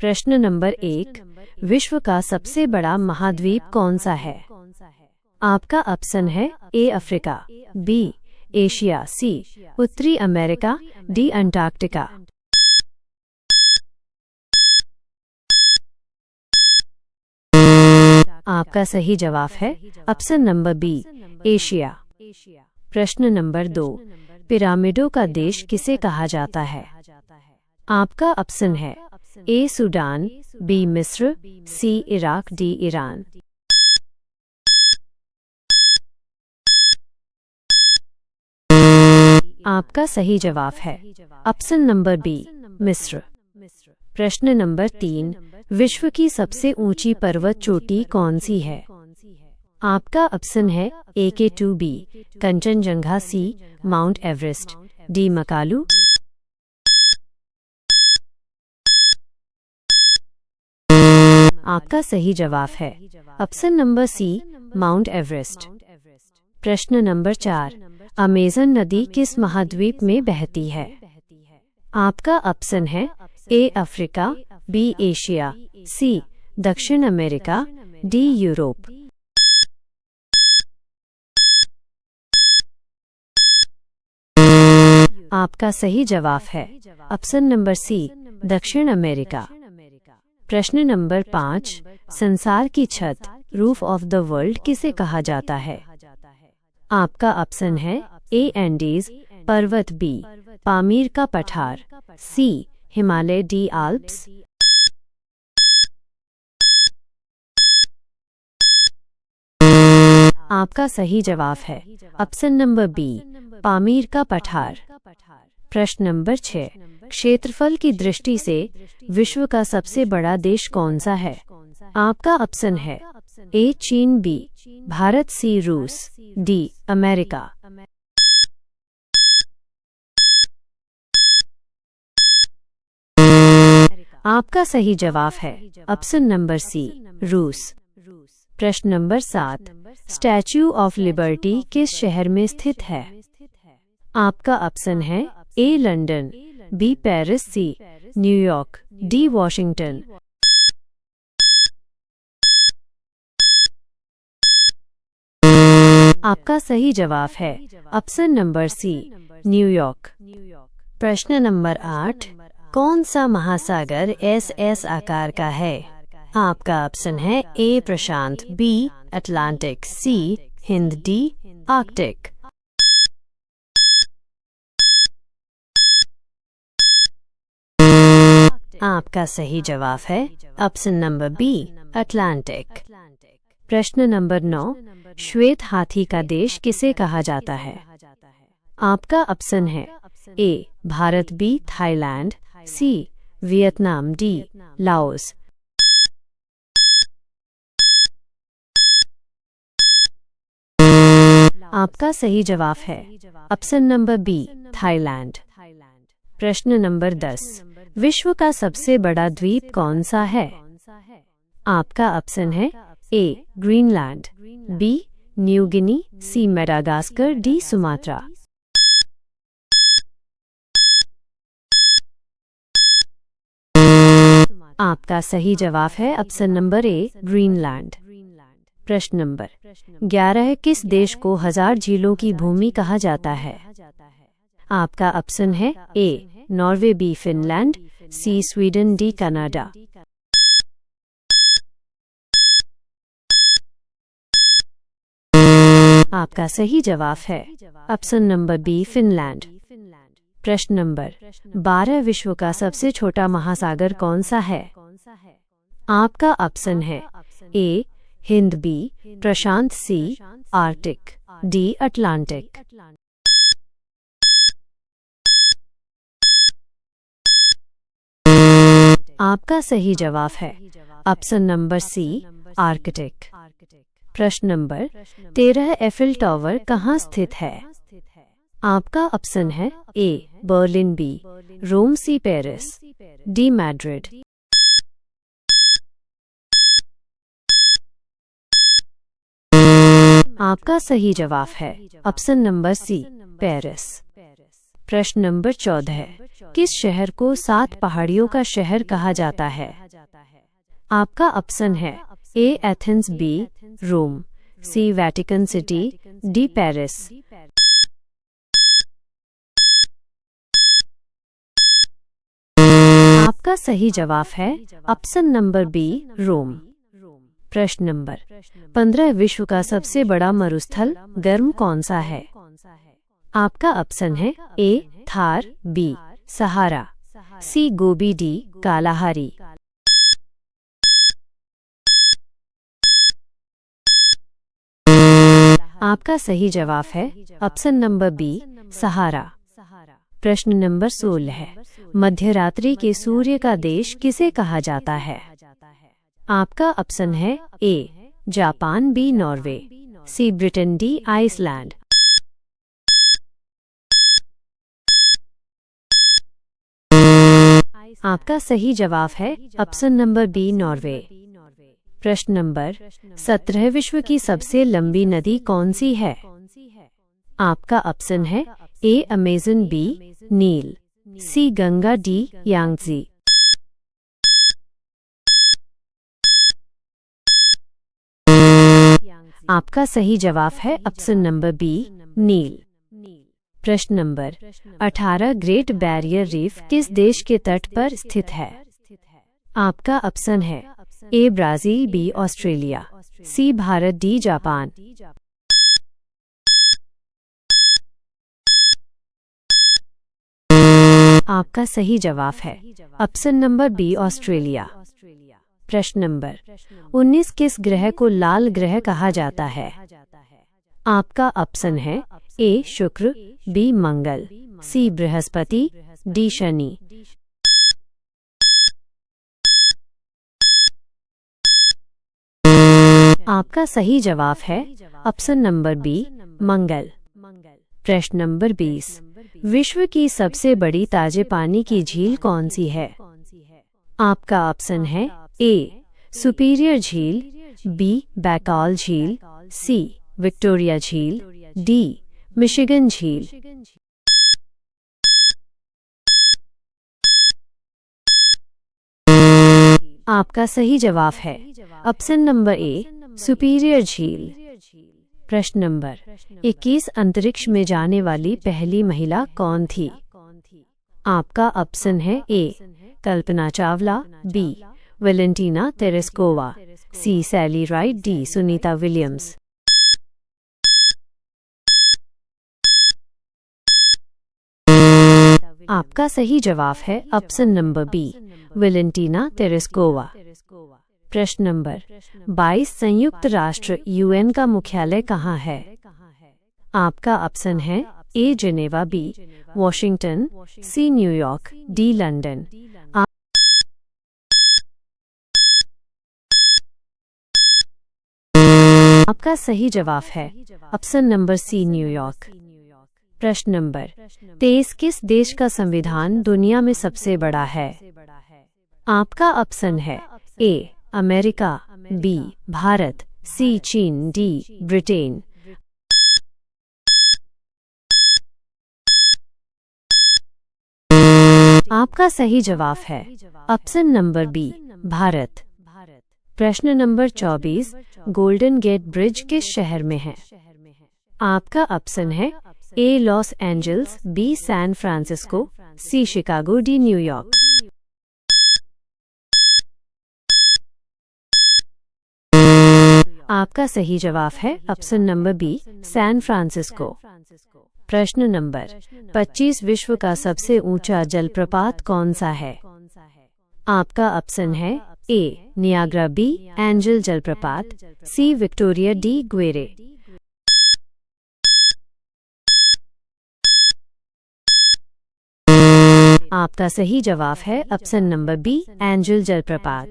प्रश्न नंबर 1, विश्व का सबसे बड़ा महाद्वीप कौन सा है? आपका ऑप्शन है ए अफ्रीका, बी एशिया, सी उत्तरी अमेरिका, डी अंटार्कटिका। आपका सही जवाब है ऑप्शन नंबर बी एशिया। प्रश्न नंबर 2, पिरामिडों का देश किसे कहा जाता है? आपका ऑप्शन है ए सूडान, बी मिस्र, सी इराक, डी ईरान। आपका सही जवाब है ऑप्शन नंबर बी मिस्र। प्रश्न नंबर 3, विश्व की सबसे ऊंची पर्वत चोटी कौन सी है? आपका ऑप्शन है A K two B Kanchenjunga, C Mount Everest, D Makalu. आपका सही जवाब है option number C Mount Everest. प्रश्न नंबर 4, अमेज़न नदी किस महाद्वीप में बहती है? आपका ऑप्शन है A Africa, B Asia, C दक्षिण अमेरिका, डी यूरोप। आपका सही जवाब है ऑप्शन नंबर सी दक्षिण अमेरिका। प्रश्न नंबर 5, संसार की छत रूफ ऑफ द वर्ल्ड किसे कहा जाता है? आपका ऑप्शन है ए एंडीज पर्वत, बी पामीर का पठार, सी हिमालय, डी आल्प्स। आपका सही जवाब है ऑप्शन नंबर बी पामीर का पठार। प्रश्न नंबर 6, क्षेत्रफल की दृष्टि से विश्व का सबसे बड़ा देश कौन सा है? आपका ऑप्शन है ए चीन, बी भारत, सी रूस, डी अमेरिका। आपका सही जवाब है ऑप्शन नंबर सी रूस। प्रश्न नंबर 7, स्टैच्यू ऑफ लिबर्टी किस शहर में स्थित है? आपका ऑप्शन है A London, B Paris, C New York, D Washington. आपका सही जवाब है ऑप्शन नंबर सी न्यूयॉर्क। प्रश्न नंबर 8, कौन सा महासागर एस आकार का है? आपका ऑप्शन है ए प्रशांत, बी अटलांटिक, सी हिंद, डी आर्कटिक। आपका सही जवाब है ऑप्शन नंबर बी अटलांटिक। प्रश्न नंबर 9, श्वेत हाथी का देश किसे कहा जाता है? आपका ऑप्शन है A Bharat, B Thailand, C Vietnam, D Laos. आपका सही जवाब है ऑप्शन नंबर बी थाईलैंड। प्रश्न नंबर 10, विश्व का सबसे बड़ा द्वीप कौन सा है? आपका ऑप्शन है ए ग्रीनलैंड, बी न्यू गिनी, सी मेडागास्कर, डी सुमात्रा। आपका सही जवाब है ऑप्शन नंबर ए ग्रीनलैंड। प्रश्न नंबर 11, किस देश को 1000 झीलों की भूमि कहा जाता है? आपका ऑप्शन है A Norway, B Finland, C Sweden, D Canada. आपका सही जवाब है ऑप्शन नंबर बी फिनलैंड। प्रश्न नंबर 12, विश्व का सबसे छोटा महासागर कौन सा है? आपका ऑप्शन है ए हिंद, बी प्रशांत, सी आर्कटिक, डी अटलांटिक। आपका सही जवाब है ऑप्शन नंबर सी आर्कटिक। प्रश्न नंबर 13, एफिल टावर कहाँ स्थित है? आपका ऑप्शन है A Berlin, B Rome, C Paris, D Madrid. आपका सही जवाब है ऑप्शन नंबर सी पेरिस। प्रश्न नंबर 14, किस शहर को 7 पहाड़ियों का शहर कहा जाता है? आपका ऑप्शन है ए एथेंस, बी रोम, सी वेटिकन सिटी, डी पेरिस। आपका सही जवाब है ऑप्शन नंबर बी रोम। प्रश्न नंबर 15 विश्व का सबसे बड़ा मरुस्थल गर्म कौन सा है? आपका ऑप्शन है ए थार, बी सहारा, सी गोबी, डी कालाहारी। आपका सही जवाब है ऑप्शन नंबर बी सहारा। प्रश्न नंबर 16 है, मध्य रात्रि के सूर्य का देश किसे कहा जाता है? आपका ऑप्शन है A Japan, B Norway, C Britain, D Iceland. आपका सही जवाब है ऑप्शन नंबर बी नॉर्वे। प्रश्न नंबर 17 विश्व की सबसे लंबी नदी कौन सी है? आपका ऑप्शन है ए अमेज़न, बी नील, सी गंगा, डी यांगजी। आपका सही जवाब है ऑप्शन नंबर बी नील। प्रश्न नंबर 18 ग्रेट बैरियर रीफ किस देश के तट पर स्थित है? आपका ऑप्शन है A Brazil, B Australia, C Bharat, D Japan. आपका सही जवाब है ऑप्शन नंबर बी ऑस्ट्रेलिया। प्रश्न नंबर 19 किस ग्रह को लाल ग्रह कहा जाता है? आपका ऑप्शन है ए शुक्र, बी मंगल, सी बृहस्पति, डी शनि। आपका सही जवाब है ऑप्शन नंबर बी मंगल। प्रश्न नंबर 20 विश्व की सबसे बड़ी ताजे पानी की झील कौन सी है? आपका ऑप्शन है ए सुपीरियर झील, बी बैकाल झील, सी विक्टोरिया झील, डी मिशिगन झील। आपका सही जवाब है ऑप्शन नंबर ए सुपीरियर झील। प्रश्न नंबर 21 अंतरिक्ष में जाने वाली पहली महिला कौन थी? आपका ऑप्शन है A Kalpana Chawla, B Valentina Tereshkova, C Sally Ride, D Sunita Williams. आपका सही जवाब है option number B Valentina Tereshkova. प्रश्न नंबर 22 संयुक्त राष्ट्र यूएन का मुख्यालय कहाँ है? आपका ऑप्शन है A Geneva, B Washington, C New York, D London. आपका सही जवाब है ऑप्शन नंबर सी न्यूयॉर्क। प्रश्न नंबर 23 किस देश का संविधान दुनिया में सबसे बड़ा है? आपका ऑप्शन है ए अमेरिका, बी भारत, सी चीन, डी ब्रिटेन। आपका सही जवाब है ऑप्शन नंबर बी भारत। प्रश्न नंबर 24 गोल्डन गेट ब्रिज किस शहर में है? आपका ऑप्शन है A Los Angeles, B San Francisco, C Chicago, D New York. आपका सही जवाब है option number B San Francisco. प्रश्न नंबर 25 विश्व का सबसे ऊंचा जलप्रपात कौन सा है? आपका ऑप्शन है ए नियाग्रा, बी एंजल जलप्रपात, सी विक्टोरिया, डी ग्वेरे। आपका सही जवाब है ऑप्शन नंबर बी एंजल जलप्रपात।